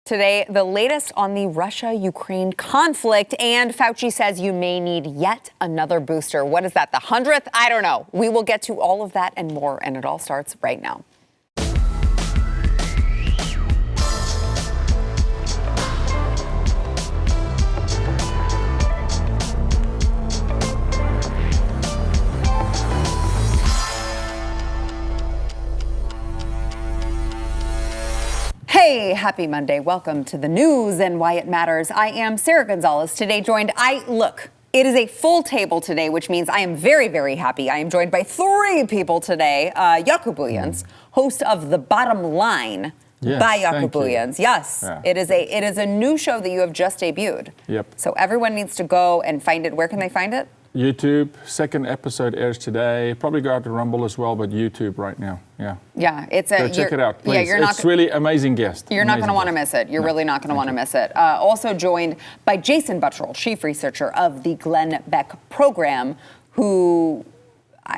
Today, the latest on the Russia-Ukraine conflict, and Fauci says you may need yet another booster. What is that, the 100th? I don't know. We will get to all of that and more, and it all starts right now. Hey, happy Monday. Welcome to the news and why it matters. I am Sarah Gonzalez, today joined, it is a full table today, which means I am very, very happy. I am joined by three people today. Jaco Booyens, host of The Bottom Line by Jaco Booyens. Yes, yeah. It is a new show that you have just debuted. Yep. So everyone needs to go and find it. Where can they find it? YouTube. Second episode airs today. Probably go out to Rumble as well, but YouTube right now. Yeah. Yeah, Go check it out, please. Yeah, it's really amazing guest. You're not going to want to miss it. You're really not going to want to miss it. Also joined by Jason Buttrell, chief researcher of the Glenn Beck program, who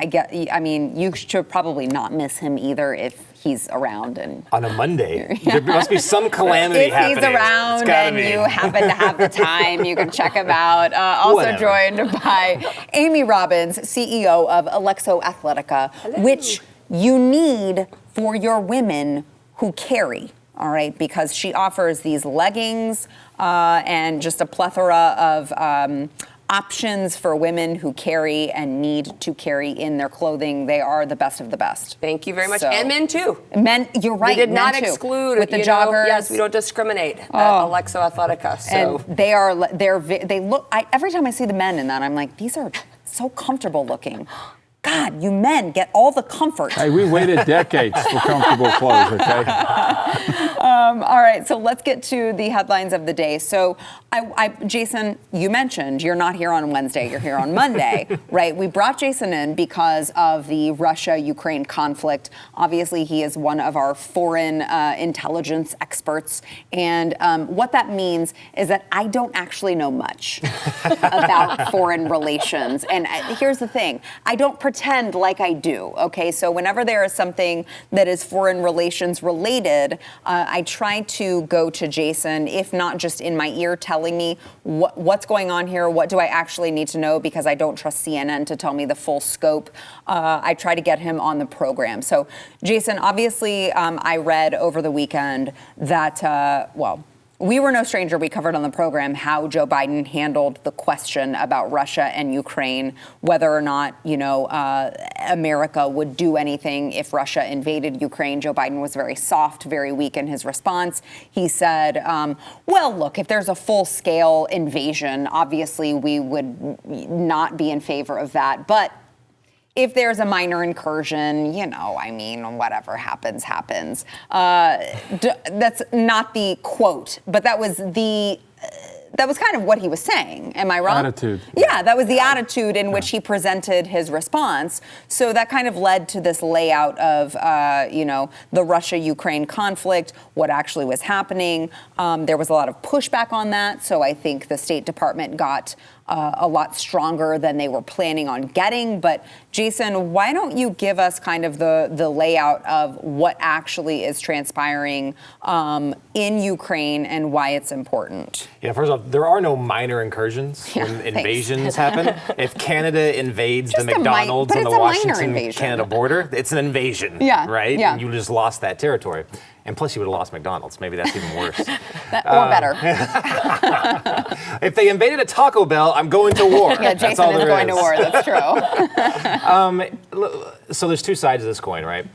you should probably not miss him either if he's around. And on a Monday, there must be some calamity happening. If he's around and you happen to have the time, you can check him out. Also joined by Amy Robbins, CEO of Alexo Athletica, which you need for your women who carry. All right, because she offers these leggings and just a plethora of options for women who carry and need to carry in their clothing. They are the best of the best. Thank you very much. And men too. Men, you're right. We did not exclude with the joggers. Yes, we don't discriminate at Alexo Athletica. So. And they look. Every time I see the men in that, I'm like, these are so comfortable looking. God, you men get all the comfort. Hey, we waited decades for comfortable clothes, okay? All right, so let's get to the headlines of the day. So, Jason, you mentioned you're not here on Wednesday, you're here on Monday, right? We brought Jason in because of the Russia-Ukraine conflict. Obviously, he is one of our foreign intelligence experts. And what that means is that I don't actually know much about foreign relations. And here's the thing, I don't pretend like I do, okay? So whenever there is something that is foreign relations related, I try to go to Jason, if not just in my ear telling me what's going on here, what do I actually need to know, because I don't trust CNN to tell me the full scope. I try to get him on the program. So Jason, obviously I read over the weekend that, we were no stranger. We covered on the program how Joe Biden handled the question about Russia and Ukraine, whether or not, America would do anything if Russia invaded Ukraine. Joe Biden was very soft, very weak in his response. He said, look, if there's a full-scale invasion, obviously we would not be in favor of that. But if there's a minor incursion, whatever happens, happens. That's not the quote, but that was kind of what he was saying. Am I wrong? Attitude. Yeah, that was the attitude in which he presented his response. So that kind of led to this layout of, the Russia-Ukraine conflict, what actually was happening. There was a lot of pushback on that. So I think the State Department got a lot stronger than they were planning on getting. But Jason, why don't you give us kind of the layout of what actually is transpiring in Ukraine and why it's important? Yeah, first off, there are no minor incursions when invasions happen. If Canada invades the McDonald's on the Washington-Canada border, it's an invasion, right? Yeah. And you just lost that territory. And plus, you would have lost McDonald's. Maybe that's even worse. Or better. If they invaded a Taco Bell, I'm going to war. Yeah, Jason is going to war. That's true. So there's two sides of this coin, right?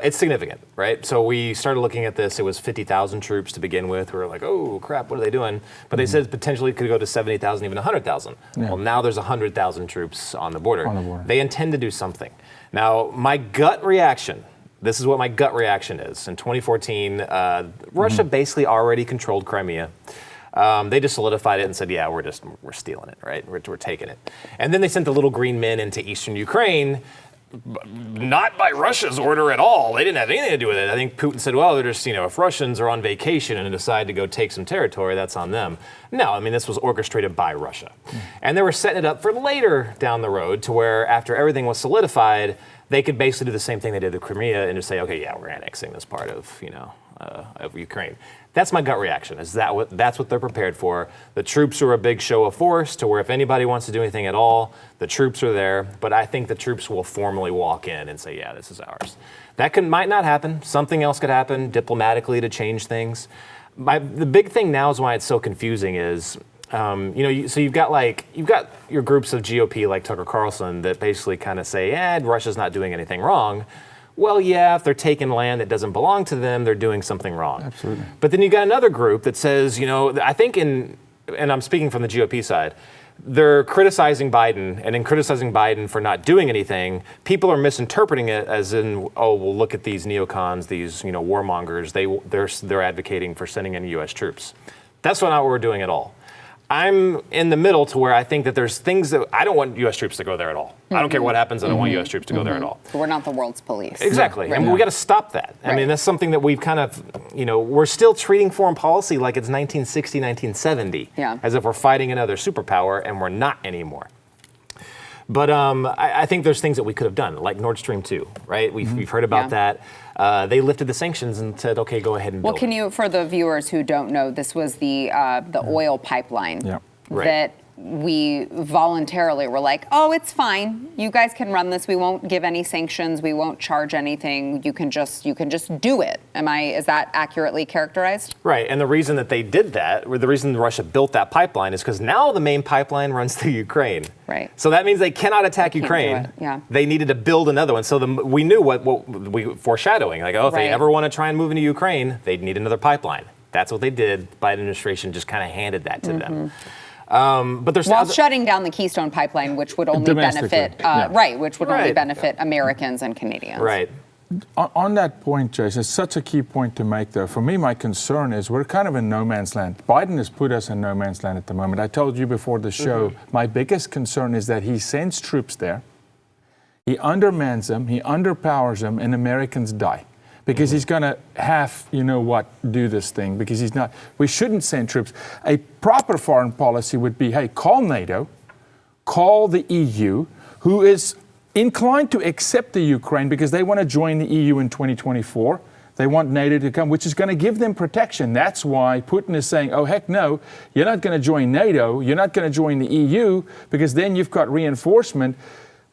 It's significant, right? So we started looking at this. It was 50,000 troops to begin with. We were like, oh, crap, what are they doing? But they said potentially it could go to 70,000, even 100,000. Yeah. Well, now there's 100,000 troops on the border. They intend to do something. Now, my gut reaction, this is what my gut reaction is. In 2014, Russia basically already controlled Crimea. They just solidified it and said, yeah, we're stealing it, right? We're taking it. And then they sent the little green men into eastern Ukraine, not by Russia's order at all. They didn't have anything to do with it. I think Putin said, well, they're just, if Russians are on vacation and decide to go take some territory, that's on them. No, I mean, this was orchestrated by Russia. And they were setting it up for later down the road to where after everything was solidified, they could basically do the same thing they did to Crimea and just say, okay, yeah, we're annexing this part of, of Ukraine. That's my gut reaction. That's what they're prepared for. The troops are a big show of force to where if anybody wants to do anything at all, the troops are there. But I think the troops will formally walk in and say, yeah, this is ours. That might not happen. Something else could happen diplomatically to change things. The big thing now is why it's so confusing is, so you've got your groups of GOP like Tucker Carlson that basically kind of say, Russia's not doing anything wrong. Well, yeah, if they're taking land that doesn't belong to them, they're doing something wrong. Absolutely. But then you got another group that says, I think and I'm speaking from the GOP side, they're criticizing Biden, and in criticizing Biden for not doing anything, people are misinterpreting it as in, oh, well, look at these neocons, these warmongers. They're advocating for sending in U.S. troops. That's not what we're doing at all. I'm in the middle to where I think that there's things that I don't want U.S. troops to go there at all. I don't care what happens. I don't want U.S. troops to go there at all. We're not the world's police. Exactly. And we got to stop that. I mean, that's something that we've kind of, we're still treating foreign policy like it's 1960, 1970, as if we're fighting another superpower, and we're not anymore. But I think there's things that we could have done, like Nord Stream 2, right? We've heard about that. They lifted the sanctions and said, okay, go ahead and build. Well, can you, for the viewers who don't know, this was the oil pipeline that we voluntarily were like, oh, it's fine. You guys can run this. We won't give any sanctions. We won't charge anything. You can just do it. Is that accurately characterized? Right. And the reason that they did that, or the reason Russia built that pipeline, is because now the main pipeline runs through Ukraine. Right. So that means they cannot attack Ukraine. They needed to build another one. So we knew what we foreshadowing. Like, if they ever want to try and move into Ukraine, they'd need another pipeline. That's what they did. Biden administration just kind of handed that to them. But there's while shutting down the Keystone Pipeline, which would only benefit, only benefit Americans and Canadians. Right. On that point, Jason, it's such a key point to make, though. For me, my concern is we're kind of in no man's land. Biden has put us in no man's land at the moment. I told you before the show, my biggest concern is that he sends troops there, he undermans them, he underpowers them, and Americans die. Because he's going to do this thing, because he's not. We shouldn't send troops. A proper foreign policy would be, hey, call NATO, call the EU, who is inclined to accept the Ukraine because they want to join the EU in 2024. They want NATO to come, which is going to give them protection. That's why Putin is saying, oh, heck no, you're not going to join NATO, you're not going to join the EU, because then you've got reinforcement.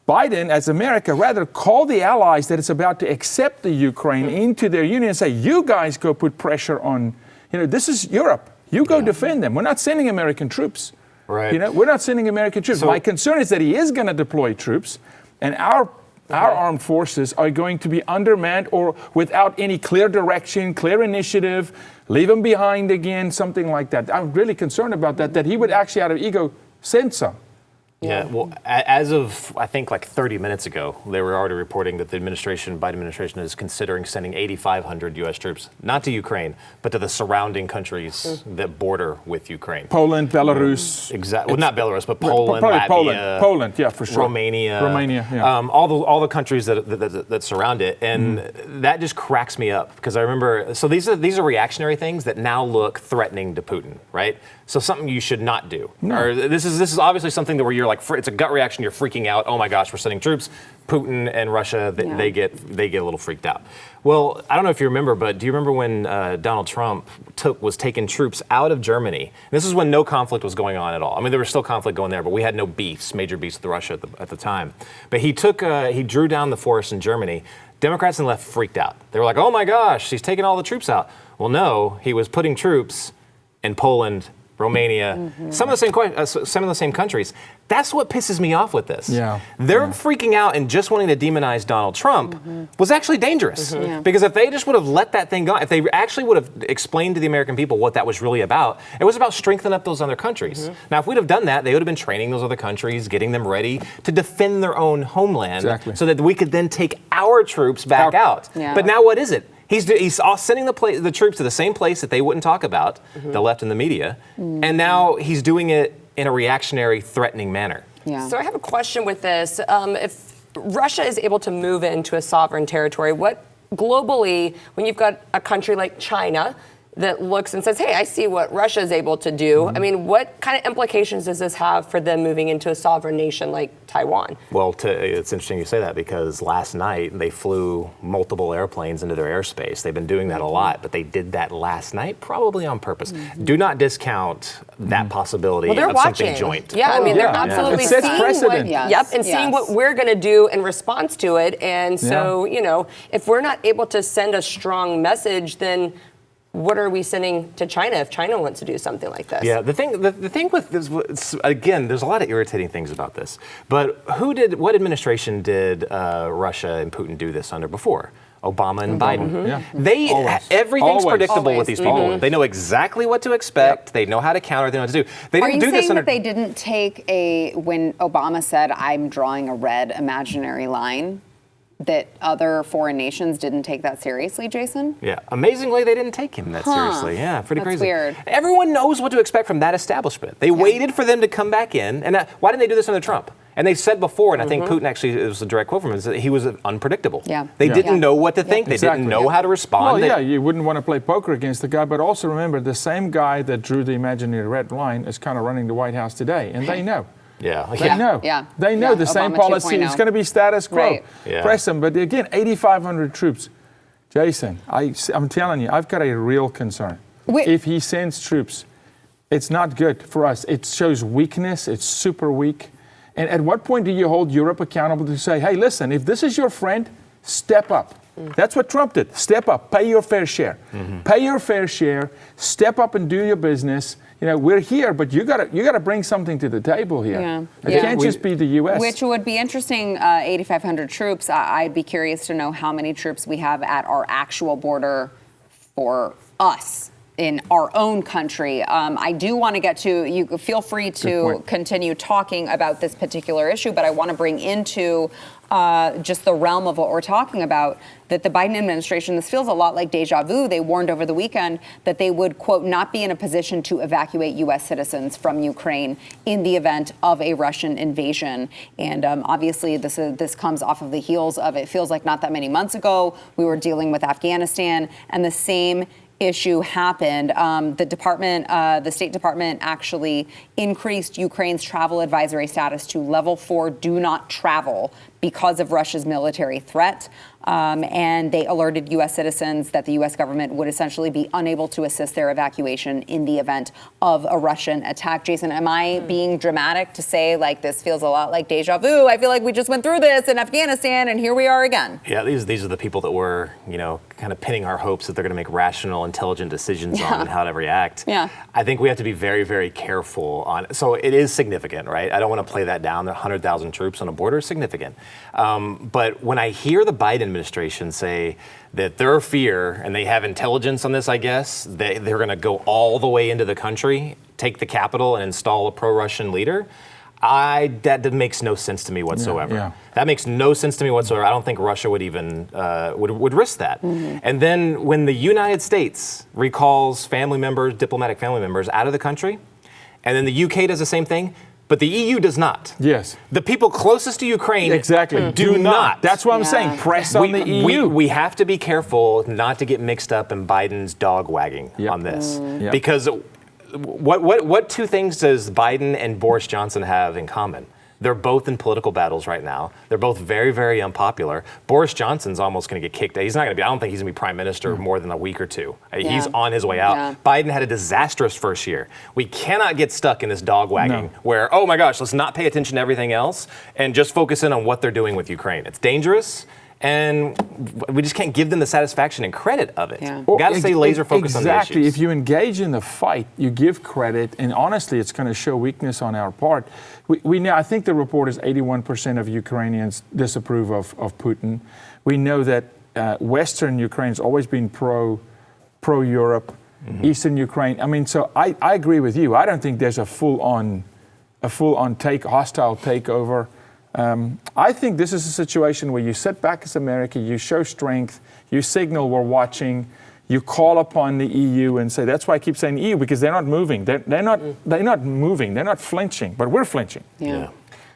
Biden, as America, rather call the allies that it's about to accept the Ukraine into their union and say, you guys go put pressure on, this is Europe. You go defend them. We're not sending American troops. Right. We're not sending American troops. So, my concern is that he is going to deploy troops, and our armed forces are going to be undermanned or without any clear direction, clear initiative, leave them behind again, something like that. I'm really concerned about that he would actually, out of ego, send some. Yeah, well, as of, I think, like 30 minutes ago, they were already reporting that the Biden administration is considering sending 8,500 U.S. troops, not to Ukraine, but to the surrounding countries that border with Ukraine. Poland, Belarus. Exactly. Well, not Belarus, but Poland, Latvia, Poland, yeah, for sure. Romania, yeah. All the countries that surround it. And that just cracks me up, because I remember, so these are reactionary things that now look threatening to Putin, right? So something you should not do. No. Or this is obviously something that where you're like, it's a gut reaction. You're freaking out. Oh my gosh, we're sending troops. Putin and Russia, they get a little freaked out. Well, I don't know if you remember, but do you remember when Donald Trump was taking troops out of Germany? This is when no conflict was going on at all. I mean, there was still conflict going there, but we had no major beefs with Russia at the time. But he drew down the force in Germany. Democrats and left freaked out. They were like, oh my gosh, he's taking all the troops out. Well, no, he was putting troops in Poland, Romania, some of the same countries. That's what pisses me off with this. They're freaking out and just wanting to demonize Donald Trump was actually dangerous. Because if they just would have let that thing go, if they actually would have explained to the American people what that was really about, it was about strengthening up those other countries. Now, if we'd have done that, they would have been training those other countries, getting them ready to defend their own homeland, so that we could then take our troops back out. But now what is it? He's sending the troops to the same place that they wouldn't talk about, the left and the media, and now he's doing it in a reactionary, threatening manner. So I have a question with this. If Russia is able to move into a sovereign territory, what globally, when you've got a country like China that looks and says, hey, I see what Russia is able to do. I mean, what kind of implications does this have for them moving into a sovereign nation like Taiwan? Well, it's interesting you say that because last night they flew multiple airplanes into their airspace. They've been doing that a lot, but they did that last night probably on purpose. Do not discount that possibility Well, they're of watching. something joint. Yeah, I mean, they're Yeah. absolutely It sets seeing precedent. and seeing what we're going to do in response to it. And so, you know, if we're not able to send a strong message, then what are we sending to China if China wants to do something like this? Yeah, the thing with this, again, there's a lot of irritating things about this. But what administration did Russia and Putin do this under before? Obama and Biden. Yeah. Everything's Always. predictable with these people. They know exactly what to expect. They know how to counter. They know what to do. They Are didn't you do this saying under. that they didn't take when Obama said, I'm drawing a red imaginary line, that other foreign nations didn't take that seriously, Jason? Yeah, amazingly, they didn't take him that seriously. Yeah, pretty That's crazy. weird. Everyone knows what to expect from that establishment. They waited for them to come back in, and why didn't they do this under Trump? And they said before, and I think Putin actually, it was a direct quote from him, is that he was unpredictable. Yeah. They Yeah. didn't know what to think. They Exactly. didn't know how to respond. Well, yeah, you wouldn't want to play poker against the guy, but also remember the same guy that drew the imaginary red line is kind of running the White House today, and they know. Yeah. They know. Yeah. They know Yeah. the same Obama policy. 2.0. It's going to be status quo. Right. Yeah. Press them. But again, 8,500 troops. Jason, I'm telling you, I've got a real concern. If he sends troops, it's not good for us. It shows weakness. It's super weak. And at what point do you hold Europe accountable to say, hey, listen, if this is your friend, step up. That's what Trump did. Step up. Pay your fair share. Pay your fair share. Step up and do your business. You know, we're here, but you gotta bring something to the table here. Yeah. It can't just be the U.S. Which would be interesting, 8,500 troops. I'd be curious to know how many troops we have at our actual border for us in our own country. I do want to get to, you feel free to continue talking about this particular issue, but I want to bring into just the realm of what we're talking about, that the Biden administration, this feels a lot like deja vu. They warned over the weekend that they would, quote, not be in a position to evacuate U.S. citizens from Ukraine in the event of a Russian invasion. And obviously, this comes off of the heels of, it feels like not that many months ago, we were dealing with Afghanistan, and the same issue happened. The State Department actually increased Ukraine's travel advisory status to level 4, do not travel, because of Russia's military threat. And they alerted U.S. citizens that the U.S. government would essentially be unable to assist their evacuation in the event of a Russian attack. Jason, am I being dramatic to say, like, this feels a lot like deja vu? I feel like we just went through this in Afghanistan, and here we are again. Yeah, these are the people that we're, kind of pinning our hopes that they're going to make rational, intelligent decisions on and how to react. Yeah. I think we have to be very, very careful on. So it is significant, right? I don't want to play that down. There are 100,000 troops on a border is significant. But when I hear the Biden administration say that their fear, and they have intelligence on this, I guess, they're going to go all the way into the country, take the Capitol, and install a pro-Russian leader. That makes no sense to me whatsoever. Yeah. That makes no sense to me whatsoever. I don't think Russia would even would risk that. And then when the United States recalls diplomatic family members out of the country, and then the UK does the same thing, but the EU does not. Yes. The people closest to Ukraine do not. That's what I'm Yeah. saying. Press on the EU. We have to be careful not to get mixed up in Biden's dog wagging on this. Yep. Because what two things does Biden and Boris Johnson have in common? They're both in political battles right now. They're both very, very unpopular. Boris Johnson's almost going to get kicked out. He's not going to be, I don't think he's going to be prime minister more than a week or two. He's on his way out. Yeah. Biden had a disastrous first year. We cannot get stuck in this dog wagging where, oh my gosh, let's not pay attention to everything else and just focus in on what they're doing with Ukraine. It's dangerous. And we just can't give them the satisfaction and credit of it. Yeah. We've got to stay laser focused on the issues. Exactly. If you engage in the fight, you give credit, and honestly, it's going to show weakness on our part. We know, I think the report is 81% of Ukrainians disapprove of Putin. We know that Western Ukraine's always been pro-Europe, Eastern Ukraine. I mean, so I agree with you. I don't think there's a full-on hostile takeover. I think this is a situation where you sit back as America, you show strength, you signal we're watching, you call upon the EU and say, that's why I keep saying EU, because they're not moving. They're not moving. They're not flinching, but we're flinching. Yeah.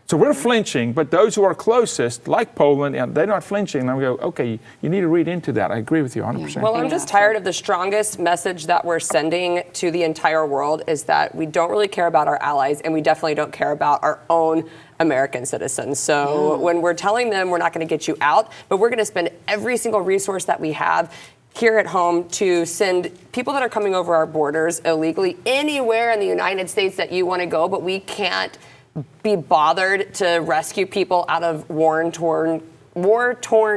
So we're flinching, but those who are closest, like Poland, and they're not flinching. And we go, okay, you need to read into that. I agree with you 100%. Well, I'm just tired of the strongest message that we're sending to the entire world is that we don't really care about our allies, and we definitely don't care about our own American citizens. So when we're telling them we're not going to get you out, but we're going to spend every single resource that we have here at home to send people that are coming over our borders illegally anywhere in the United States that you want to go, but we can't be bothered to rescue people out of war-torn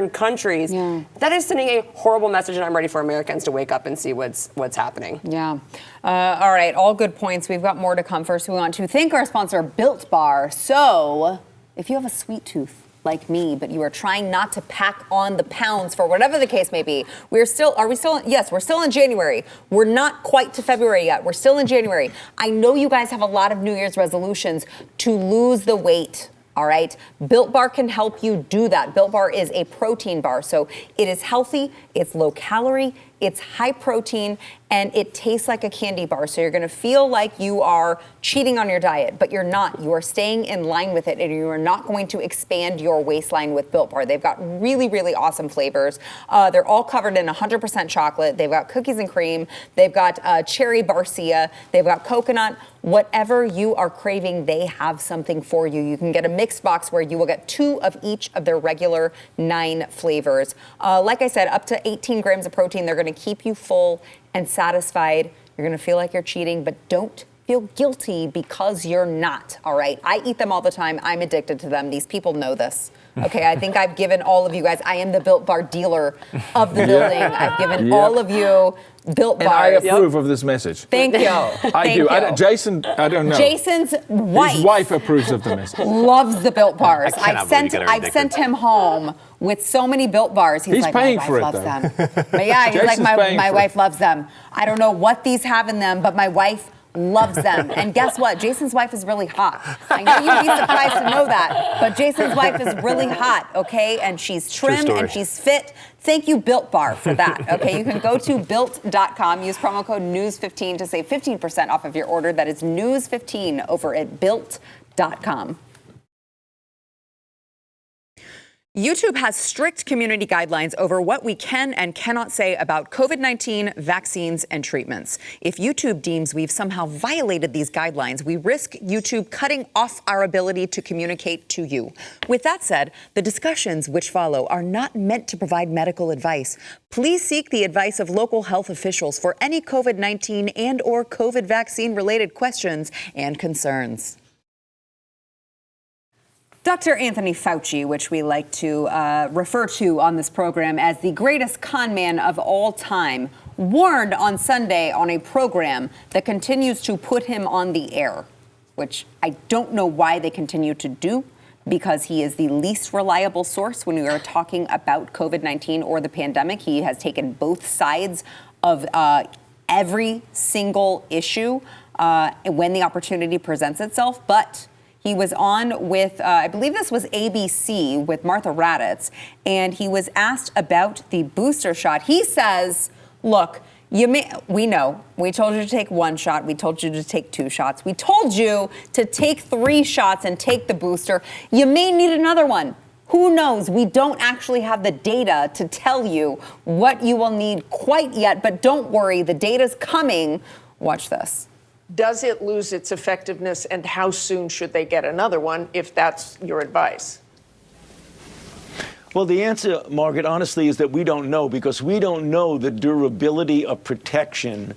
countries. That is sending a horrible message, and I'm ready for Americans to wake up and see what's happening. Yeah. All right, all good points. We've got more to come. First, we want to thank our sponsor, Built Bar. So, if you have a sweet tooth like me, but you are trying not to pack on the pounds for whatever the case may be, yes, we're still in January. We're not quite to February yet. We're still in January. I know you guys have a lot of New Year's resolutions to lose the weight. All right. Built Bar can help you do that. Built Bar is a protein bar. So it is healthy, it's low calorie, it's high protein, and it tastes like a candy bar. So you're going to feel like you are cheating on your diet, but you're not. You are staying in line with it, and you are not going to expand your waistline with Built Bar. They've got really, really awesome flavors. They're all covered in 100% chocolate. They've got cookies and cream. They've got cherry barcia. They've got coconut. Whatever you are craving, they have something for you. You can get a mixed box where you will get 2 of each of their regular 9 flavors. Like I said, up to 18 grams of protein. They're going to keep you full and satisfied. You're going to feel like you're cheating, but don't feel guilty because you're not, all right? I eat them all the time. I'm addicted to them. These people know this. Okay, I think I've given all of you guys, I am the Built Bar dealer of the building. I've given all of you Built Bars. And I approve of this message. Thank you. I do. Jason, I don't know. Jason's wife. His wife approves of the message. Loves the Built Bars. I've sent him home with so many Built Bars. He's like, paying my for wife it, loves them. But yeah, he's like, my wife loves them. I don't know what these have in them, but my wife loves them. And guess what? Jason's wife is really hot. I know you'd be surprised to know that, but Jason's wife is really hot, okay? And she's trim and she's fit. Thank you, Built Bar, for that, okay? You can go to built.com, use promo code NEWS15 to save 15% off of your order. That is NEWS15 over at built.com. YouTube has strict community guidelines over what we can and cannot say about COVID-19 vaccines and treatments. If YouTube deems we've somehow violated these guidelines, we risk YouTube cutting off our ability to communicate to you. With that said, the discussions which follow are not meant to provide medical advice. Please seek the advice of local health officials for any COVID-19 and or COVID vaccine related questions and concerns. Dr. Anthony Fauci, which we like to refer to on this program as the greatest con man of all time, warned on Sunday on a program that continues to put him on the air, which I don't know why they continue to do, because he is the least reliable source when we are talking about COVID-19 or the pandemic. He has taken both sides of every single issue when the opportunity presents itself, but he was on with, I believe this was ABC, with Martha Raddatz, and he was asked about the booster shot. He says, look, we know. We told you to take 1 shot. We told you to take 2 shots. We told you to take 3 shots and take the booster. You may need another one. Who knows? We don't actually have the data to tell you what you will need quite yet, but don't worry, the data's coming. Watch this. Does it lose its effectiveness, and how soon should they get another one, if that's your advice? Well, the answer, Margaret, honestly, is that we don't know, because we don't know the durability of protection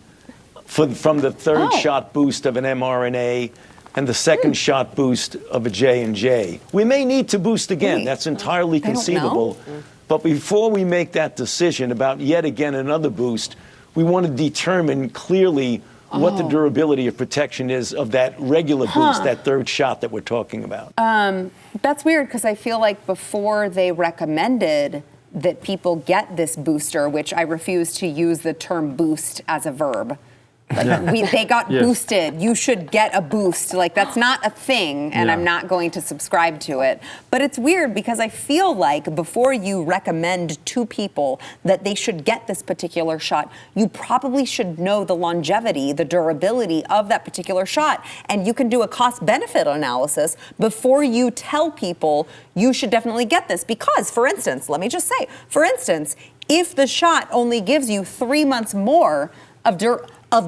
from the third shot boost of an mRNA and the second shot boost of a J&J. We may need to boost again. That's entirely conceivable. But before we make that decision about yet again another boost, we want to determine clearly what the durability of protection is of that regular boost, that third shot that we're talking about. That's weird, because I feel like before they recommended that people get this booster, which I refuse to use the term boost as a verb, They got boosted. You should get a boost. Like, that's not a thing, and I'm not going to subscribe to it. But it's weird because I feel like before you recommend to people that they should get this particular shot, you probably should know the longevity, the durability of that particular shot. And you can do a cost-benefit analysis before you tell people you should definitely get this. Because, for instance, let me just say, for instance, if the shot only gives you 3 months more of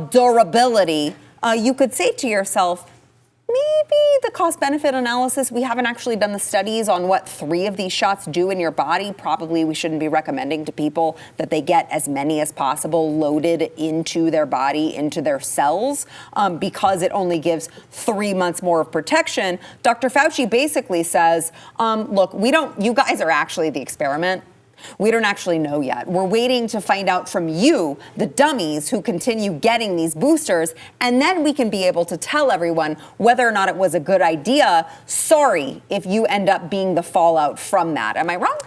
durability, you could say to yourself, maybe the cost-benefit analysis, we haven't actually done the studies on what 3 of these shots do in your body. Probably we shouldn't be recommending to people that they get as many as possible loaded into their body, into their cells, because it only gives 3 months more of protection. Dr. Fauci basically says, look, you guys are actually the experiment. We don't actually know yet. We're waiting to find out from you, the dummies who continue getting these boosters, and then we can be able to tell everyone whether or not it was a good idea. Sorry if you end up being the fallout from that. Am I wrong?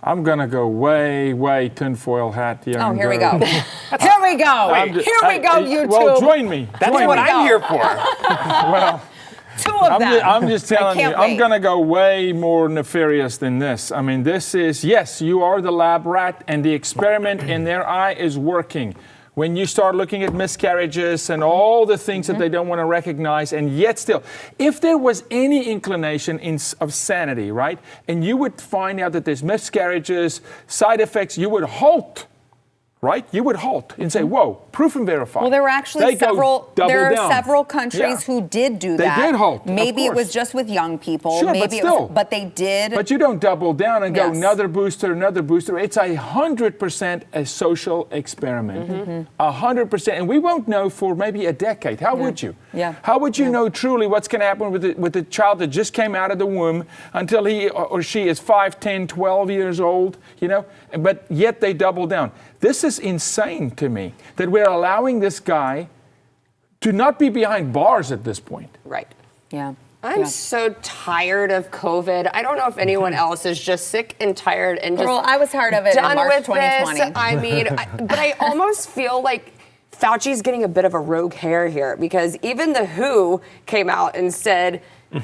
I'm going to go way tinfoil hat here. Oh, here we go. Here we go. Here we go, YouTube. Well, join me. That's what I'm here for. Well, 2 of them. I'm just telling you, I'm going to go way more nefarious than this. I mean, this is, yes, you are the lab rat, and the experiment in their eye is working. When you start looking at miscarriages and all the things that they don't want to recognize, and yet still, if there was any inclination of sanity, right, and you would find out that there's miscarriages, side effects, you would halt. Right? You would halt and say, whoa, proof and verify. Well, there were actually several countries who did do that. They did halt. Maybe it was just with young people. Sure, maybe but they did. But you don't double down and go another booster. It's 100% a social experiment. 100%. And we won't know for maybe a decade. How would you? How would you know truly what's going to happen with the child that just came out of the womb until he or she is 5, 10, 12 years old, you know? But yet they double down. This is insane to me that we're allowing this guy to not be behind bars at this point. Right. Yeah. I'm so tired of COVID. I don't know if anyone else is just sick and tired and just I was tired of it in March 2020. This. I mean, but I almost feel like Fauci's getting a bit of a rogue hair here, because even the WHO came out and said,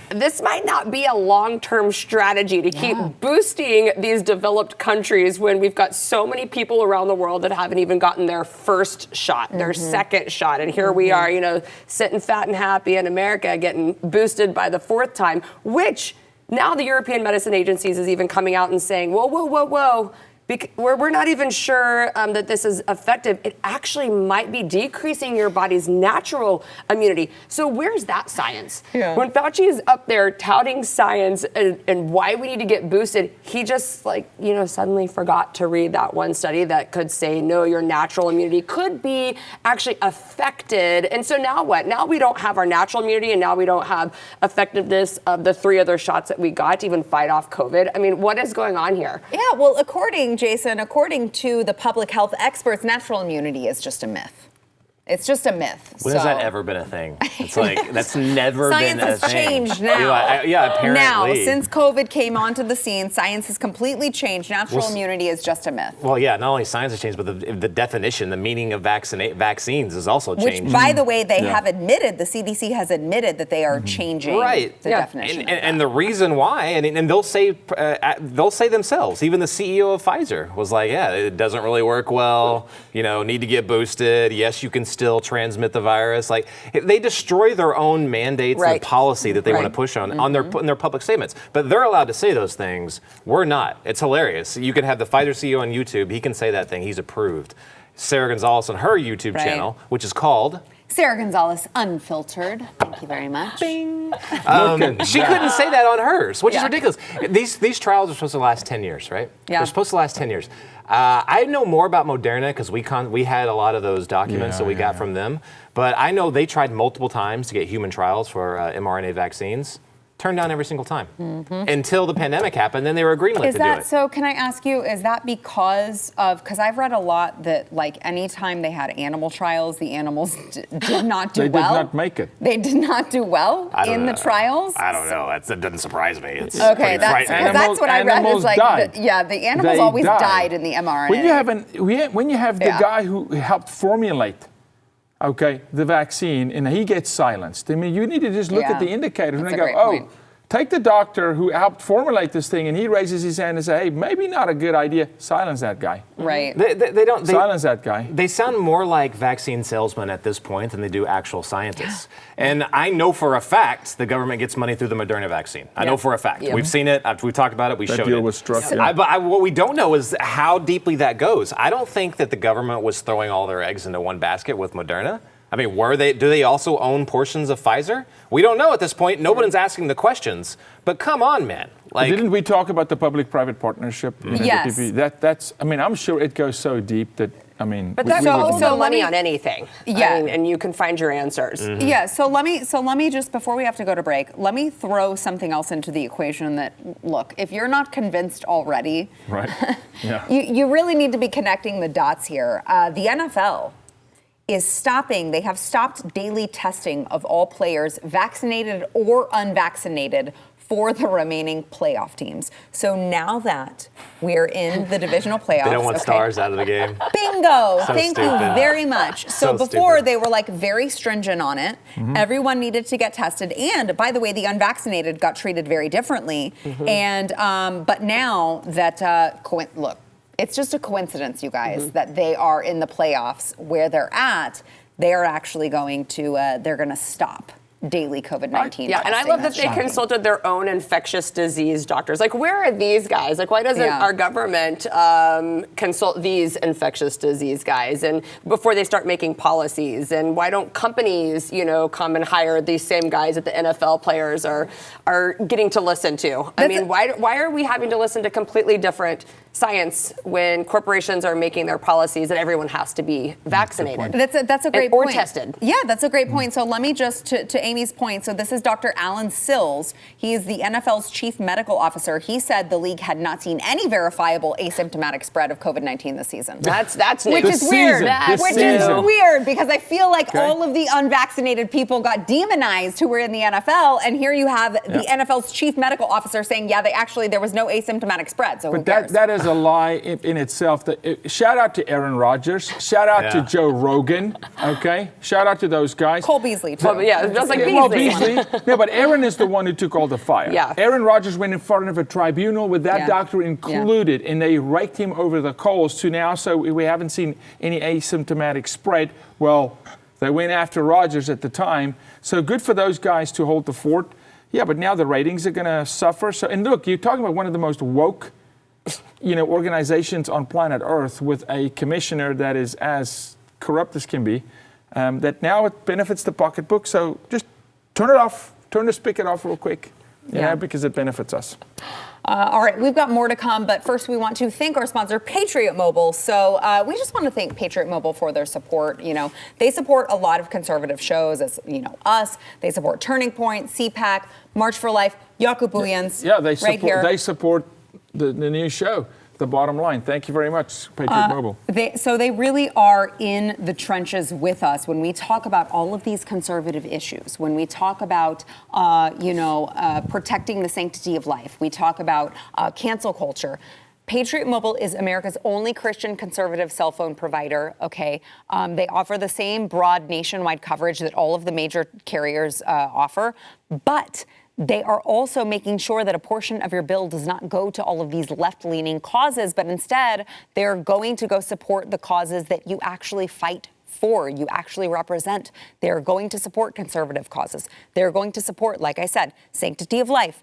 this might not be a long-term strategy to keep boosting these developed countries when we've got so many people around the world that haven't even gotten their first shot, their second shot. And here we are, sitting fat and happy in America getting boosted by the 4th time, which now the European Medicine Agencies is even coming out and saying, whoa. We're not even sure that this is effective. It actually might be decreasing your body's natural immunity. So where's that science? Yeah. When Fauci is up there touting science and why we need to get boosted, he just suddenly forgot to read that one study that could say, no, your natural immunity could be actually affected. And so now what? Now we don't have our natural immunity, and now we don't have effectiveness of the 3 other shots that we got to even fight off COVID. I mean, what is going on here? Yeah, well, Jason, according to the public health experts, natural immunity is just a myth. It's just a myth. When has that ever been a thing? It's like, that's never been a thing. Science has changed now. Apparently. Now, since COVID came onto the scene, science has completely changed. Natural immunity is just a myth. Well, yeah, not only science has changed, but the definition, the meaning of vaccines has also changed. Which, by the way, they have admitted, the CDC has admitted that they are changing the definition. And the reason why, and they'll say themselves, even the CEO of Pfizer was like, yeah, it doesn't really work well, need to get boosted. Yes, you can still transmit the virus. Like, they destroy their own mandates and policy that they want to push on in their public statements. But they're allowed to say those things. We're not. It's hilarious. You can have the Pfizer CEO on YouTube. He can say that thing. He's approved. Sarah Gonzalez on her YouTube channel, which is called Sarah Gonzalez Unfiltered. Thank you very much. Bing. She couldn't say that on hers, which is ridiculous. These trials are supposed to last 10 years, right? Yeah. They're supposed to last 10 years. I know more about Moderna because we had a lot to documents that we got from them. But I know they tried multiple times to get human trials for mRNA vaccines. Turned down every single time until the pandemic happened. Then they were greenlit to do it. So can I ask you, is that because I've read a lot that anytime they had animal trials, the animals did not do well. They did not make it. They did not do well in the trials? I don't know. That doesn't surprise me. It's okay, that's what I read. Is the animals always died in the mRNA. When you have the guy who helped formulate okay, the vaccine, and he gets silenced. I mean, you need to just look at the indicators That's and a go, great oh, point. take the doctor who helped formulate this thing, and he raises his hand and say, hey, maybe not a good idea. Silence that guy. Right. They don't. Silence that guy. They sound more like vaccine salesmen at this point than they do actual scientists. And I know for a fact the government gets money through the Moderna vaccine. I know for a fact. Yeah. We've seen it. We've talked about it. We That showed deal it. was struck, So, yeah. but what we don't know is how deeply that goes. I don't think that the government was throwing all their eggs into one basket with Moderna. I mean, do they also own portions of Pfizer? We don't know at this point. Nobody's asking the questions. But come on, man. Like, Didn't we talk about the public-private partnership? Yes. That's. I mean, I'm sure it goes so deep that, I mean. But that's So- all so the let money me- on anything. Yeah. I mean, and you can find your answers. Yeah, so let me just, before we have to go to break, let me throw something else into the equation that, look, if you're not convinced already, Right. Yeah. you really need to be connecting the dots here. The NFL they have stopped daily testing of all players, vaccinated or unvaccinated, for the remaining playoff teams. So now that we're in the divisional playoffs. they don't want okay, stars out of the game. Bingo! So Thank you stupid. very much. So So before stupid. they were like very stringent on it. Everyone needed to get tested, and by the way, the unvaccinated got treated very differently. And but now that look, it's just a coincidence, you guys, that they are in the playoffs where they're at. They are actually going to they're going to stop daily COVID-19. Yeah, and I testing. love that That's they shocking. consulted their own infectious disease doctors. Like, where are these guys? Like, why doesn't Yeah. our government consult these infectious disease guys and before they start making policies? And why don't companies, come and hire these same guys that the NFL players are getting to listen to? I mean, why are we having to listen to completely different science when corporations are making their policies that everyone has to be vaccinated? That's a great or point. tested. Yeah, that's a great point. So let me just, to Amy's point, so this is Dr. Alan Sills. He is the NFL's chief medical officer. He said the league had not seen any verifiable asymptomatic spread of COVID-19 this season. That's Which news. is weird. This Which is season. weird because I feel like Okay. all of the unvaccinated people got demonized who were in the NFL, and here you have the NFL's chief medical officer saying, there was no asymptomatic spread. So who But cares? that is a lie in itself. Shout out to Aaron Rodgers. Shout out to Yeah. Joe Rogan. Okay. Shout out to those guys. Cole Beasley too. Well, yeah, just like Well, Beasley. No, but Aaron is the one who took all the fire. Yeah. Aaron Rodgers went in front of a tribunal with that Yeah. doctor included, and they raked him over the coals to now. So we haven't seen any asymptomatic spread. Well, they went after Rodgers at the time. So good for those guys to hold the fort. Yeah, but now the ratings are going to suffer. So, and look, you're talking about one of the most woke, organizations on planet Earth with a commissioner that is as corrupt as can be. That now it benefits the pocketbook. So just turn it off. Turn the spigot off real quick. Yeah. Because it benefits us. All right, we've got more to come, but first we want to thank our sponsor, Patriot Mobile. So we just want to thank Patriot Mobile for their support. They support a lot of conservative shows, as us. They support Turning Point, CPAC, March for Life, Yakubuyans. Yeah, they right here. support the new show. The bottom line. Thank you very much, Patriot Mobile. They really are in the trenches with us when we talk about all of these conservative issues, when we talk about, protecting the sanctity of life, we talk about cancel culture. Patriot Mobile is America's only Christian conservative cell phone provider, okay? They offer the same broad nationwide coverage that all of the major carriers offer, but they are also making sure that a portion of your bill does not go to all of these left-leaning causes, but instead they're going to go support the causes that you actually fight for, you actually represent. They're going to support conservative causes. They're going to support, like I said, sanctity of life,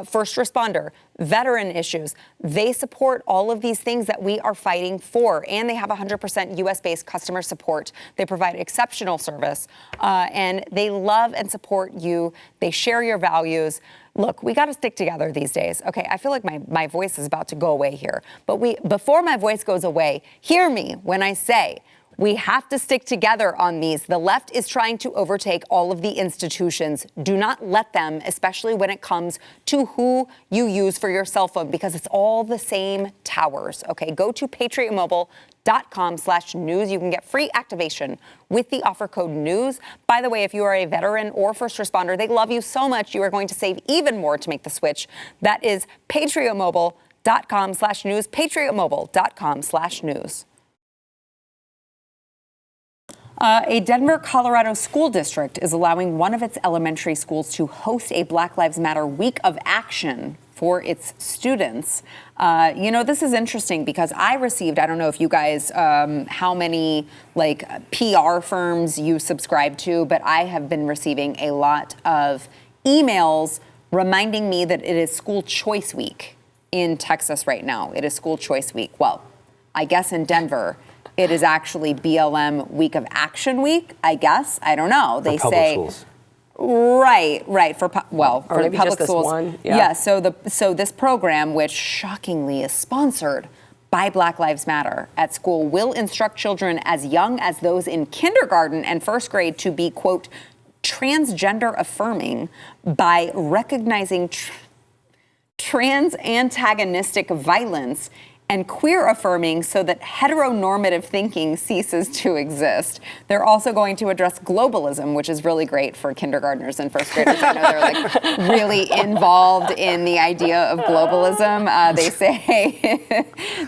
first responder, veteran issues. They support all of these things that we are fighting for, and they have 100% US-based customer support. They provide exceptional service, and they love and support you. They share your values. Look, we got to stick together these days. Okay, I feel like my voice is about to go away here, but before my voice goes away, hear me when I say, we have to stick together on these. The left is trying to overtake all of the institutions. Do not let them, especially when it comes to who you use for your cell phone, because it's all the same towers. Okay, go to patriotmobile.com/news. You can get free activation with the offer code NEWS. By the way, if you are a veteran or first responder, they love you so much, you are going to save even more to make the switch. That is patriotmobile.com/news, patriotmobile.com/news. A Denver, Colorado school district is allowing one of its elementary schools to host a Black Lives Matter week of action for its students. This is interesting because I don't know if you guys, how many PR firms you subscribe to, but I have been receiving a lot of emails reminding me that it is school choice week in Texas right now. It is school choice week. Well, I guess in Denver, it is actually BLM week of action week, I guess. I don't know. They for say public schools. Right. For maybe public just this schools. one. Yeah. So this program, which shockingly is sponsored by Black Lives Matter at school, will instruct children as young as those in kindergarten and first grade to be, quote, transgender affirming by recognizing trans antagonistic violence and queer affirming so that heteronormative thinking ceases to exist. They're also going to address globalism, which is really great for kindergartners and first graders. I know they're really involved in the idea of globalism.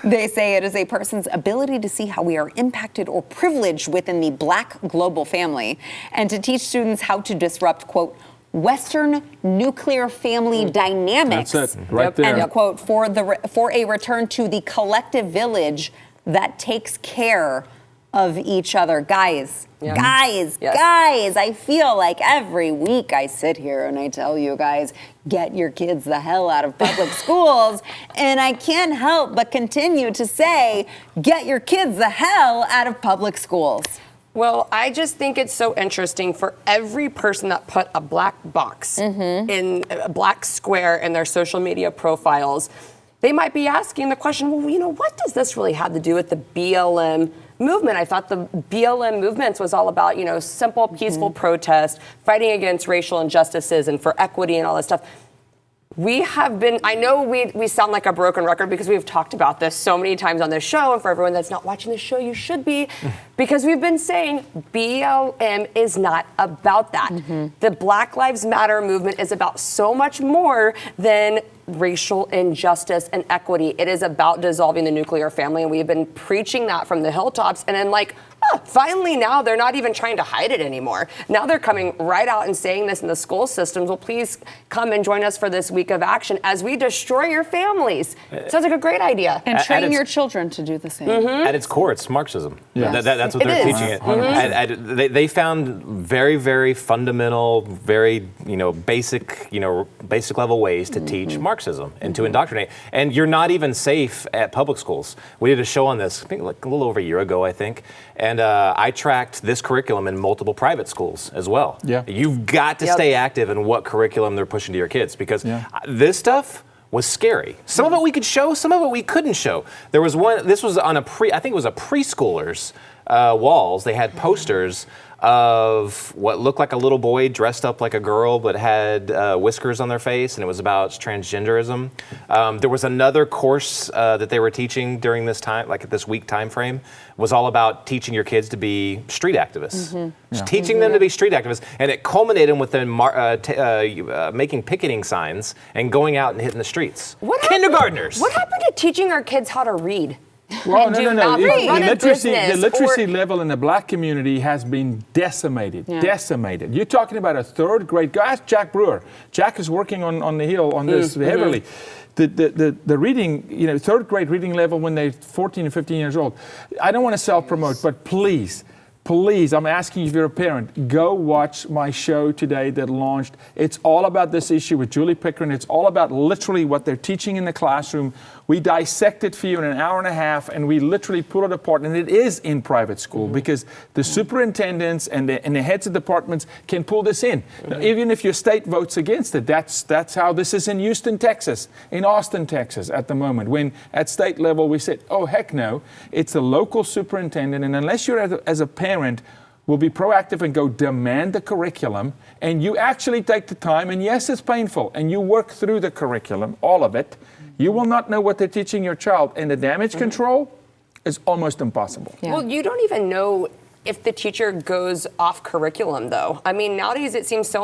They say it is a person's ability to see how we are impacted or privileged within the Black global family, and to teach students how to disrupt, quote, Western nuclear family dynamics. That's it, right there. And quote, for a return to the collective village that takes care of each other. Guys, I feel like every week I sit here and I tell you guys, get your kids the hell out of public schools, and I can't help but continue to say, get your kids the hell out of public schools. Well, I just think it's so interesting for every person that put a black box in a black square in their social media profiles, they might be asking the question, well, what does this really have to do with the BLM movement? I thought the BLM movement was all about, simple, peaceful protest, fighting against racial injustices and for equity and all that stuff. I know we sound like a broken record because we've talked about this so many times on this show, and for everyone that's not watching the show, you should be, because we've been saying BLM is not about that. The Black Lives Matter movement is about so much more than racial injustice and equity. It is about dissolving the nuclear family, and we've been preaching that from the hilltops, and then finally now they're not even trying to hide it anymore. Now they're coming right out and saying this in the school systems. Well, please come and join us for this week of action as we destroy your families. Sounds like a great idea. And train your children to do the same. At its core, it's Marxism. Yes. That's what they're teaching it. They found very, very fundamental, very basic level ways to teach Marxism and to indoctrinate. And you're not even safe at public schools. We did a show on this, I think a little over a year ago, I think. And I tracked this curriculum in multiple private schools as well. Yeah. You've got to stay active in what curriculum they're pushing to your kids, because this stuff was scary. Some of it we could show, some of it we couldn't show. There was one, this was on I think it was a preschooler's walls. They had posters of what looked like a little boy dressed up like a girl but had whiskers on their face, and it was about transgenderism. There was another course that they were teaching during this time, like at this week time frame, was all about teaching your kids to be street activists. Just teaching them to be street activists, and it culminated with them making picketing signs and going out and hitting the streets. Kindergartners. What happened to teaching our kids how to read? Well, no. The literacy or level in the Black community has been decimated. Decimated. You're talking about a third grade. Go ask Jack Brewer. Jack is working on the Hill on this heavily. The reading, third grade reading level when they're 14 and 15 years old. I don't want to self-promote, but please, I'm asking you if you're a parent, go watch my show today that launched. It's all about this issue with Julie Pickering. It's all about literally what they're teaching in the classroom. We dissect it for you in an hour and a half, and we literally pull it apart. And it is in private school because the superintendents and the heads of departments can pull this in. Now, even if your state votes against it, that's how this is in Houston, Texas, in Austin, Texas at the moment. When at state level we said, oh, heck no, it's the local superintendent. And unless you're as a parent, will be proactive and go demand the curriculum, and you actually take the time, and yes, it's painful, and you work through the curriculum, all of it, you will not know what they're teaching your child, and the damage control is almost impossible. Well, you don't even know if the teacher goes off curriculum, though. I mean, nowadays it seems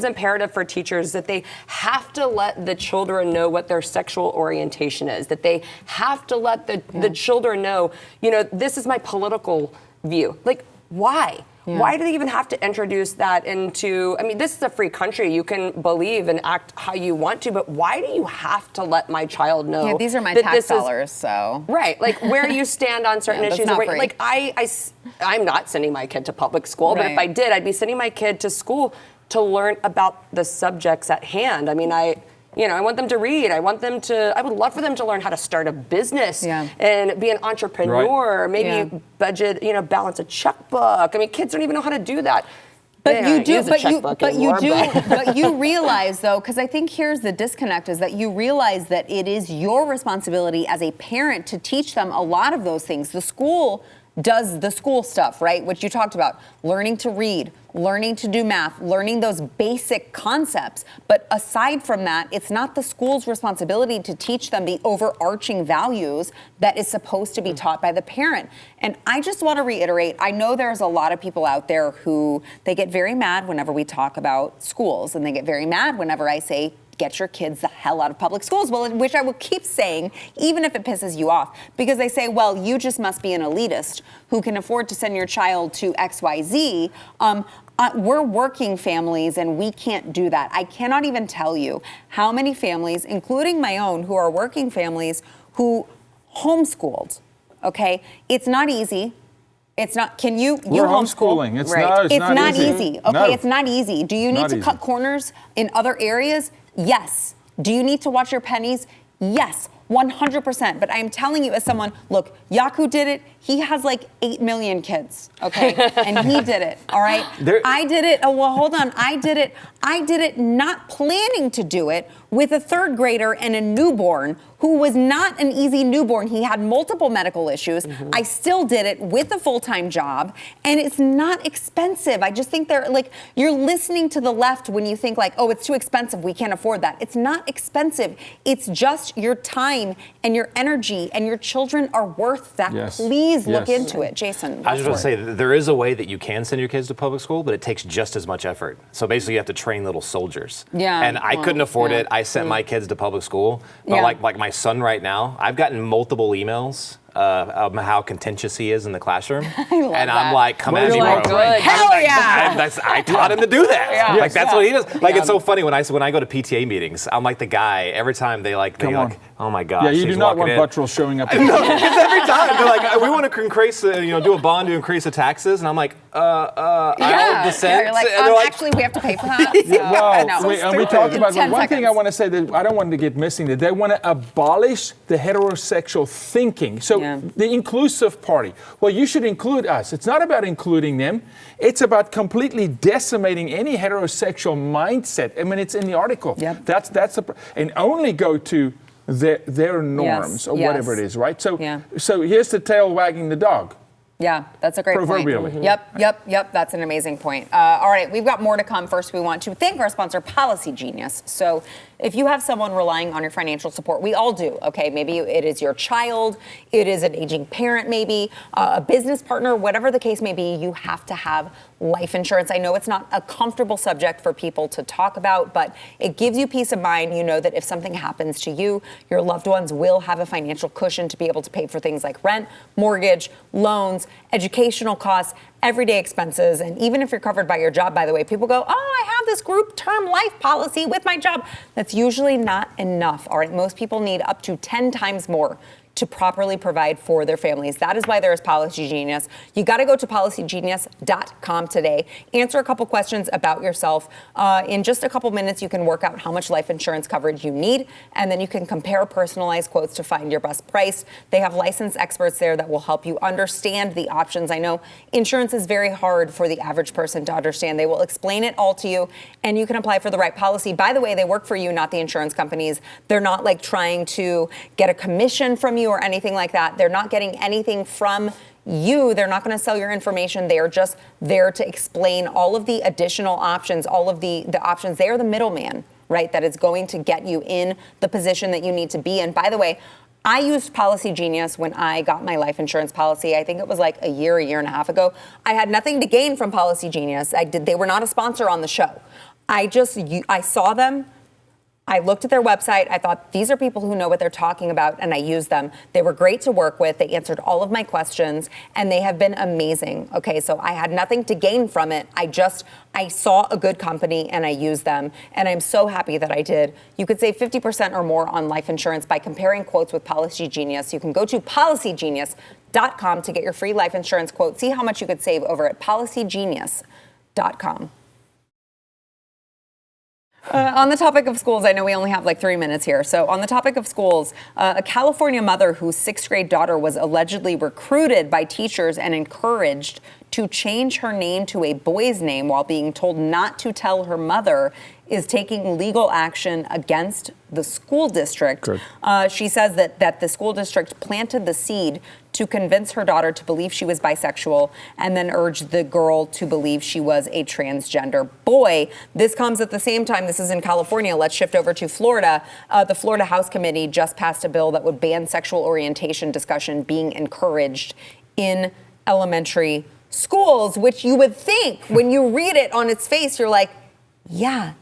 imperative for teachers that they have to let the children know what their sexual orientation is, that they have to let the children know, this is my political view. Why? Why do they even have to introduce that into, I mean, this is a free country. You can believe and act how you want to, but why do you have to let my child know? Yeah, these are my that tax this is- dollars, so. Right, like where you stand on certain Yeah, that's issues. not Or free. like I'm not sending my kid to public school, but if Right. I did, I'd be sending my kid to school to learn about the subjects at hand. I mean, I want them to read. I would love for them to learn how to start a business and be an entrepreneur, maybe budget, balance a checkbook. I mean, kids don't even know how to do that. But you do, use a checkbook anymore, but you realize though, because I think here's the disconnect, is that you realize that it is your responsibility as a parent to teach them a lot of those things. The school does the school stuff, right? Which you talked about, learning to read, learning to do math, learning those basic concepts. But aside from that, it's not the school's responsibility to teach them the overarching values that is supposed to be taught by the parent. And I just want to reiterate, I know there's a lot of people out there who, they get very mad whenever we talk about schools, and they get very mad whenever I say, get your kids the hell out of public schools, well, which I will keep saying, even if it pisses you off, because they say, well, you just must be an elitist who can afford to send your child to XYZ. We're working families and we can't do that. I cannot even tell you how many families, including my own, who are working families who homeschooled, okay? It's not easy. It's not, can you We're homeschool? homeschooling. It's Right. not, It's not easy. Okay, No. it's not easy. Do you need Not to easy. cut corners in other areas? Yes. Do you need to watch your pennies? Yes, 100%. But I'm telling you as someone, look, Yaku did it. He has like 8 million kids, okay? And he did it, all right? I did it, oh, well, hold on. I did it not planning to do it with a third grader and a newborn who was not an easy newborn. He had multiple medical issues. I still did it with a full-time job, and it's not expensive. I just think they're like, you're listening to the left when you think like, oh, it's too expensive, we can't afford that. It's not expensive. It's just your time and your energy, and your children are worth that. Yes. Please look Yes. into it. Jason. I was just going to say that there is a way that you can send your kids to public school, but it takes just as much effort. So basically, you have to train little soldiers. Yeah. And I couldn't afford it. I sent my kids to public school, but like my son right now, I've gotten multiple emails of how contentious he is in the classroom, and I'm like, come at me, bro. good. Hell yeah! I taught him to do that. Like that's what he does. Like it's so funny when I go to PTA meetings, I'm like the guy. Every time they like, oh my gosh. Yeah, you he's do not walking want in. Buttrell showing up. No, because every time they're like, we want to increase, do a bond to increase the taxes, and I'm like, I'll dissent. You're like, And they're like, actually, we have to pay for that. Well, No. and we talked about 10 one thing I seconds. want to say that I don't want to get missing that they want to abolish the heterosexual thinking. So the inclusive party. Well, you should include us. It's not about including them. It's about completely decimating any heterosexual mindset. I mean, it's in the article. Yep. And only go to their norms or whatever it is, right? So here's the tail wagging the dog. Yeah, that's a great Proverbially. point. Yep. That's an amazing point. All right, we've got more to come. First, we want to thank our sponsor, Policygenius. So if you have someone relying on your financial support, we all do, okay? Maybe it is your child, it is an aging parent, maybe a business partner, whatever the case may be, you have to have life insurance. I know it's not a comfortable subject for people to talk about, but it gives you peace of mind. You know that if something happens to you, your loved ones will have a financial cushion to be able to pay for things like rent, mortgage, loans, educational costs, everyday expenses. And even if you're covered by your job, by the way, people go, oh, I have this group term life policy with my job. That's usually not enough. All right, most people need up to 10 times more to properly provide for their families. That is why there is Policygenius. You got to go to policygenius.com today. Answer a couple questions about yourself. In just a couple minutes, you can work out how much life insurance coverage you need, and then you can compare personalized quotes to find your best price. They have licensed experts there that will help you understand the options. I know insurance is very hard for the average person to understand. They will explain it all to you, and you can apply for the right policy. By the way, they work for you, not the insurance companies. They're not like trying to get a commission from you or anything like that. They're not getting anything from you. They're not going to sell your information. They are just there to explain all of the additional options, all of the options. They are the middleman, right? That is going to get you in the position that you need to be in. By the way, I used Policygenius when I got my life insurance policy. I think it was like a year and a half ago. I had nothing to gain from Policygenius. They were not a sponsor on the show. I saw them. I looked at their website. I thought, these are people who know what they're talking about, and I used them. They were great to work with. They answered all of my questions, and they have been amazing. Okay, so I had nothing to gain from it. I saw a good company, and I used them, and I'm so happy that I did. You could save 50% or more on life insurance by comparing quotes with Policygenius. You can go to Policygenius.com to get your free life insurance quote. See how much you could save over at Policygenius.com. On the topic of schools, I know we only have like 3 minutes here. So on the topic of schools, a California mother whose 6th grade daughter was allegedly recruited by teachers and encouraged to change her name to a boy's name while being told not to tell her mother is taking legal action against the school district. She says that the school district planted the seed to convince her daughter to believe she was bisexual and then urged the girl to believe she was a transgender boy. This comes at the same time. This is in California. Let's shift over to Florida. The Florida House Committee just passed a bill that would ban sexual orientation discussion being encouraged in elementary schools, which you would think when you read it on its face, you're like, yeah,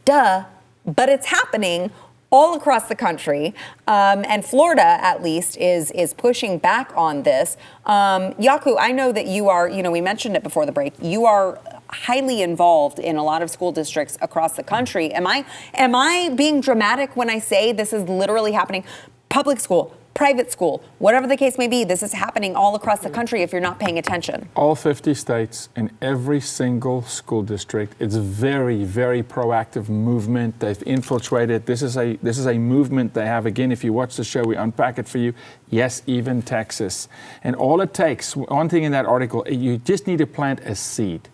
duh, but it's happening all across the country, and Florida, at least, is pushing back on this. Yaku, I know that you are, we mentioned it before the break, you are highly involved in a lot of school districts across the country. Am I being dramatic when I say this is literally happening? Public school, private school, whatever the case may be, this is happening all across the country if you're not paying attention. All 50 states in every single school district. It's a very, very proactive movement. They've infiltrated. This is a movement they have. Again, if you watch the show, we unpack it for you. Yes, even Texas. And all it takes, one thing in that article, you just need to plant a seed.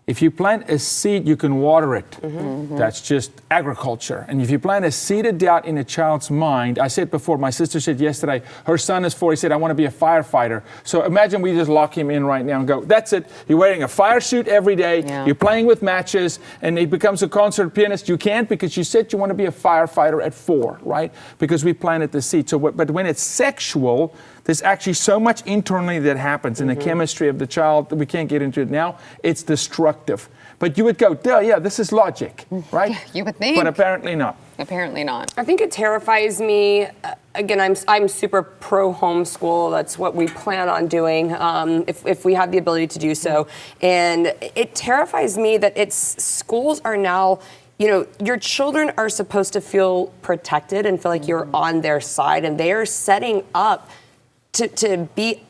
If you plant a seed, you can water it. That's just agriculture. And if you plant a seed of doubt in a child's mind, I said before, my sister said yesterday, her son is 4, he said, I want to be a firefighter. So imagine we just lock him in right now and go, that's it. You're wearing a fire suit every day. Yeah. You're playing with matches, and he becomes a concert pianist. You can't because you said you want to be a firefighter at 4, right? Because we planted the seed. So, but when it's sexual, there's actually so much internally that happens in the chemistry of the child that we can't get into it now. It's destructive. But you would go, duh, yeah, this is logic, right? Yeah, you would think. But apparently not. Apparently not. I think it terrifies me. Again, I'm super pro homeschool. That's what we plan on doing if we have the ability to do so. And it terrifies me that schools are now, your children are supposed to feel protected and feel like you're on their side, and they are setting up to be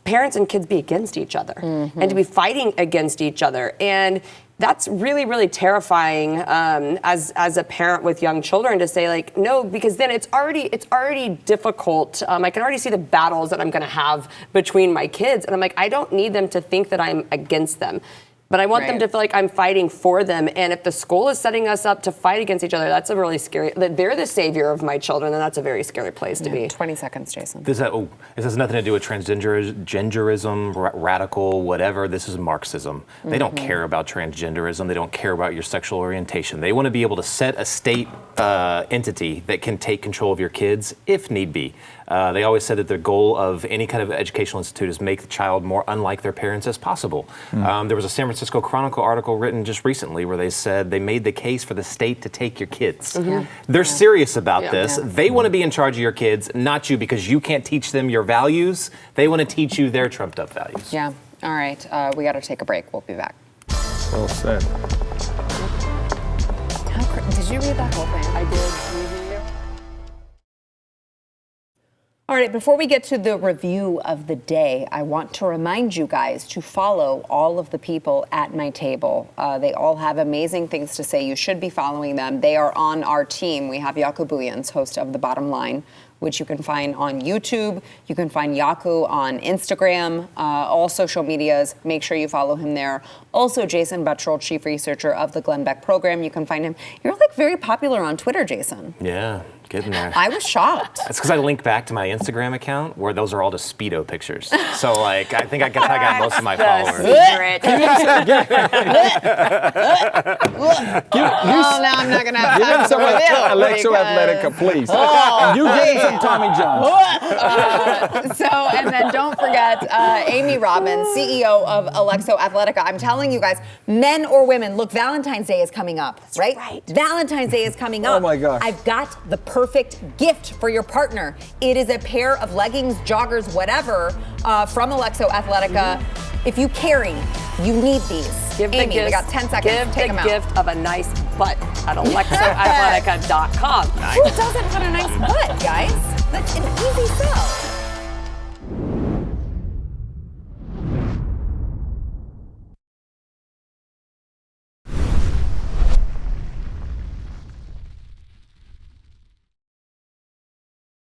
parents and kids be against each other and to be fighting against each other. And that's really, really terrifying as a parent with young children to say, like, no, because then it's already difficult. I can already see the battles that I'm going to have between my kids. And I'm like, I don't need them to think that I'm against them. But I want them to feel like I'm fighting for them. And if the school is setting us up to fight against each other, that's a really scary, they're the savior of my children, and that's a very scary place to be. 20 seconds, Jason. This has nothing to do with transgenderism, radical, whatever. This is Marxism. They don't care about transgenderism. They don't care about your sexual orientation. They want to be able to set a state entity that can take control of your kids if need be. They always said that the goal of any kind of educational institute is make the child more unlike their parents as possible. There was a San Francisco Chronicle article written just recently where they said they made the case for the state to take your kids. They're serious about this. They want to be in charge of your kids, not you, because you can't teach them your values. They want to teach you their trumped up values. Yeah. All right. We got to take a break. We'll be back. Well said. Did you read that whole thing? I did. All right, before we get to the review of the day, I want to remind you guys to follow all of the people at my table. They all have amazing things to say. You should be following them. They are on our team. We have Yaku Buyans, host of The Bottom Line, which you can find on YouTube. You can find Yaku on Instagram, all social medias. Make sure you follow him there. Also, Jason Buttrell, chief researcher of the Glenn Beck program. You can find him. You're like very popular on Twitter, Jason. Yeah, getting there. I was shocked. That's because I link back to my Instagram account where those are all just Speedo pictures. So, like, I think I got most of my followers. Well, now I'm not going have Give him time some to reveal Alexo because- Athletica, please. And you give him some Tommy Johns. And then don't forget Amy Robbins, CEO of Alexo Athletica. I'm telling you guys, men or women, look, Valentine's Day is coming up, right? Valentine's Day is coming up. Oh my gosh. I've got the perfect gift for your partner. It is a pair of leggings, joggers, whatever, from Alexo Athletica. If you carry, you need these. Amy, we got 10 seconds. Give Take the them out. gift of a nice butt at alexoathletica.com. Who doesn't want a nice butt, guys? That's an easy sell.